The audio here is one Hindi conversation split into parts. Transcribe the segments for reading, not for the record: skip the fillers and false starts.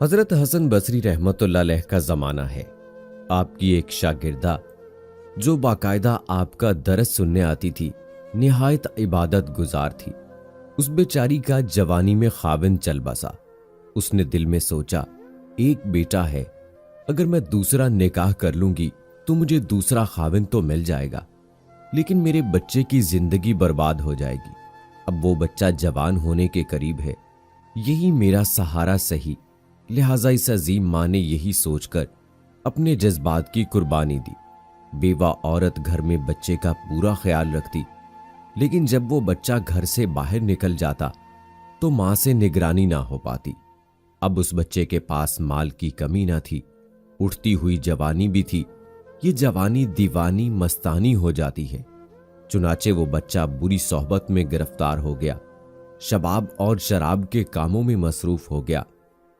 हजरत हसन बसरी रहमतुल्लाह अलैह का जमाना है। आपकी एक शागिर्दा जो बाकायदा आपका दरस सुनने आती थी, निहायत इबादत गुजार थी। उस बेचारी का जवानी में खाविन चल बसा। उसने दिल में सोचा, एक बेटा है, अगर मैं दूसरा निकाह कर लूंगी तो मुझे दूसरा खाविन तो मिल जाएगा, लेकिन मेरे बच्चे की जिंदगी बर्बाद हो जाएगी। अब वो बच्चा जवान होने के करीब है, यही मेरा सहारा सही। लिहाजा इस अजीम मां ने यही सोचकर अपने जज्बात की कुर्बानी दी। बेवा औरत घर में बच्चे का पूरा ख्याल रखती, लेकिन जब वो बच्चा घर से बाहर निकल जाता तो मां से निगरानी ना हो पाती। अब उस बच्चे के पास माल की कमी ना थी, उठती हुई जवानी भी थी। ये जवानी दीवानी मस्तानी हो जाती है। चुनाचे वो बच्चा बुरी सोहबत में गिरफ्तार हो गया, शबाब और शराब के कामों में मसरूफ हो गया।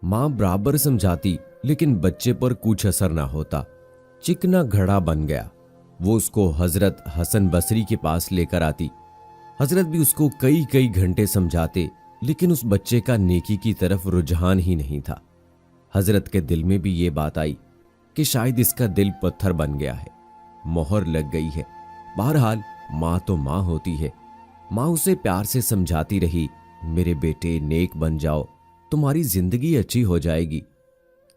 मां बराबर समझाती, लेकिन बच्चे पर कुछ असर ना होता। चिकना घड़ा बन गया। वो उसको हजरत हसन बसरी के पास लेकर आती। हजरत भी उसको कई कई घंटे समझाते, लेकिन उस बच्चे का नेकी की तरफ रुझान ही नहीं था। हजरत के दिल में भी ये बात आई कि शायद इसका दिल पत्थर बन गया है, मोहर लग गई है। बहरहाल मां तो मां होती है। मां उसे प्यार से समझाती रही, मेरे बेटे नेक बन जाओ, तुम्हारी जिंदगी अच्छी हो जाएगी।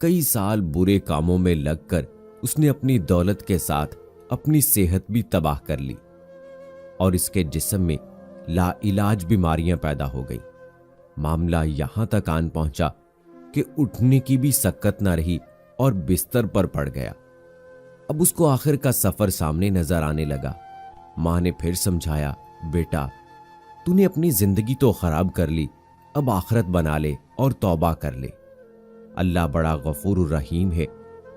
कई साल बुरे कामों में लगकर उसने अपनी दौलत के साथ अपनी सेहत भी तबाह कर ली और इसके जिस्म में लाइलाज बीमारियां पैदा हो गई। मामला यहां तक आन पहुंचा कि उठने की भी सक्कत ना रही और बिस्तर पर पड़ गया। अब उसको आखिर का सफर सामने नजर आने लगा। मां ने फिर समझाया, बेटा तूने अपनी जिंदगी तो खराब कर ली, अब आखिरत बना ले और तौबा कर ले। अल्लाह बड़ा गफूर रहीम है,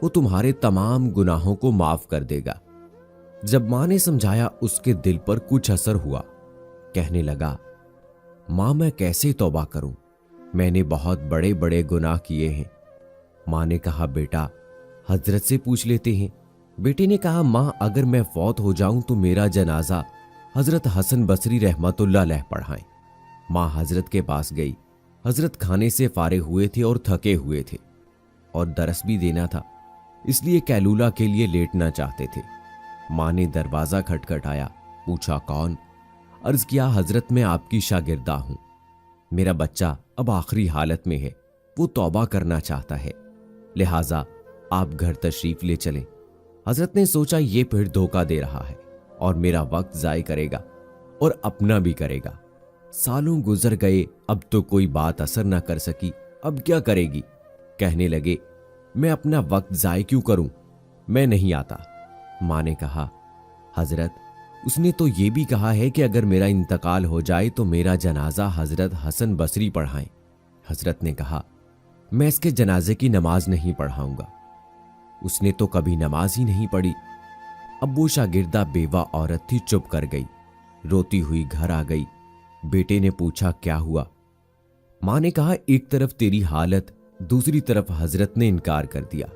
वो तुम्हारे तमाम गुनाहों को माफ कर देगा। जब मां ने समझाया, उसके दिल पर कुछ असर हुआ। कहने लगा, मां मैं कैसे तौबा करूं, मैंने बहुत बड़े बड़े गुनाह किए हैं। मां ने कहा, बेटा हजरत से पूछ लेते हैं। बेटे ने कहा, मां अगर मैं फौत हो जाऊं तो मेरा जनाजा हजरत हसन बसरी रहमतुल्लाह अलैह पढ़ाएं। मां हजरत के पास गई। हजरत खाने से फारे हुए थे और थके हुए थे और दरस भी देना था, इसलिए कैलूला के लिए लेटना चाहते थे। मां ने दरवाजा खटखटाया, पूछा कौन? अर्ज किया, हजरत मैं आपकी शागिर्दा हूं, मेरा बच्चा अब आखिरी हालत में है, वो तौबा करना चाहता है, लिहाजा आप घर तशरीफ ले चलें। हजरत ने सोचा, ये फिर धोखा दे रहा है और मेरा वक्त जाय करेगा और अपना भी करेगा। सालों गुजर गए, अब तो कोई बात असर ना कर सकी, अब क्या करेगी? कहने लगे, मैं अपना वक्त जाय क्यों करूं, मैं नहीं आता। मां ने कहा, हजरत उसने तो ये भी कहा है कि अगर मेरा इंतकाल हो जाए तो मेरा जनाजा हजरत हसन बसरी पढ़ाएं। हजरत ने कहा, मैं इसके जनाजे की नमाज नहीं पढ़ाऊंगा, उसने तो कभी नमाज ही नहीं पढ़ी। अब वो शागिर्दा बेवा औरत थी, चुप कर गई, रोती हुई घर आ गई। बेटे ने पूछा, क्या हुआ? मां ने कहा, एक तरफ तेरी हालत, दूसरी तरफ हजरत ने इनकार कर दिया।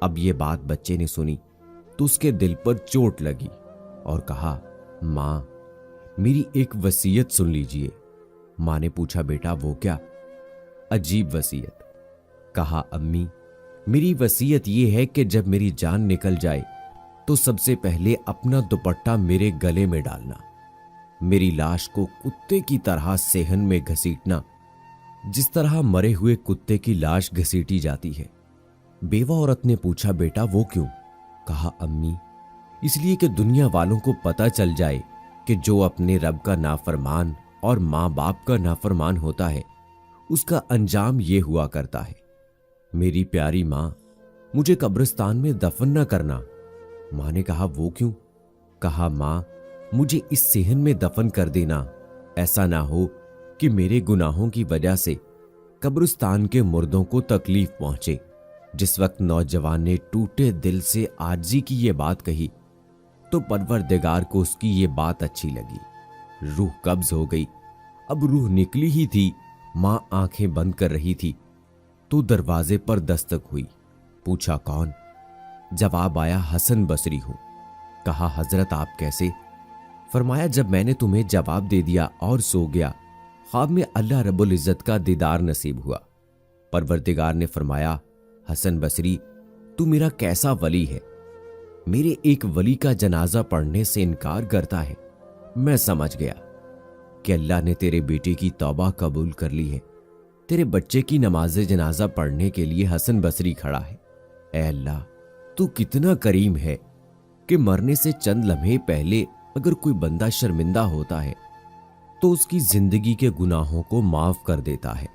अब ये बात बच्चे ने सुनी तो उसके दिल पर चोट लगी और कहा, मां मेरी एक वसीयत सुन लीजिए। मां ने पूछा, बेटा वो क्या? अजीब वसीयत। कहा, अम्मी मेरी वसीयत ये है कि जब मेरी जान निकल जाए तो सबसे पहले अपना दुपट्टा मेरे गले में डालना, मेरी लाश को कुत्ते की तरह सेहन में घसीटना, जिस तरह मरे हुए कुत्ते की लाश घसीटी जाती है। बेवा औरत ने पूछा, बेटा वो क्यों? कहा, अम्मी इसलिए कि दुनिया वालों को पता चल जाए कि जो अपने रब का नाफरमान और माँ बाप का नाफरमान होता है उसका अंजाम ये हुआ करता है। मेरी प्यारी माँ, मुझे कब्रिस्तान में दफन न करना। माँ ने कहा, वो क्यों? कहा, माँ मुझे इस सेहन में दफन कर देना, ऐसा ना हो कि मेरे गुनाहों की वजह से कब्रिस्तान के मुर्दों को तकलीफ पहुंचे। जिस वक्त नौजवान ने टूटे दिल से आजी की ये बात कही तो परवरदिगार को उसकी ये बात अच्छी लगी। रूह कब्ज हो गई। अब रूह निकली ही थी, मां आंखें बंद कर रही थी तो दरवाजे पर दस्तक हुई। पूछा, कौन? जवाब आया, हसन बसरी हूं। कहा, हजरत आप कैसे? फरमाया, जब मैंने तुम्हें जवाब दे दिया और सो गया, ख्वाब में अल्लाह रब्बुल इज्जत का दीदार नसीब हुआ। परवरदिगार ने फरमाया, हसन बसरी, तू मेरा कैसा वली है, मेरे एक वली का जनाजा पढ़ने से इनकार करता है। मैं समझ गया कि अल्लाह ने तेरे बेटे की तौबा कबूल कर ली है। तेरे बच्चे की नमाज जनाजा पढ़ने के लिए हसन बसरी खड़ा है। ऐ अल्लाह, तू कितना करीम है कि मरने से चंद लम्हे पहले अगर कोई बंदा शर्मिंदा होता है तो उसकी जिंदगी के गुनाहों को माफ कर देता है।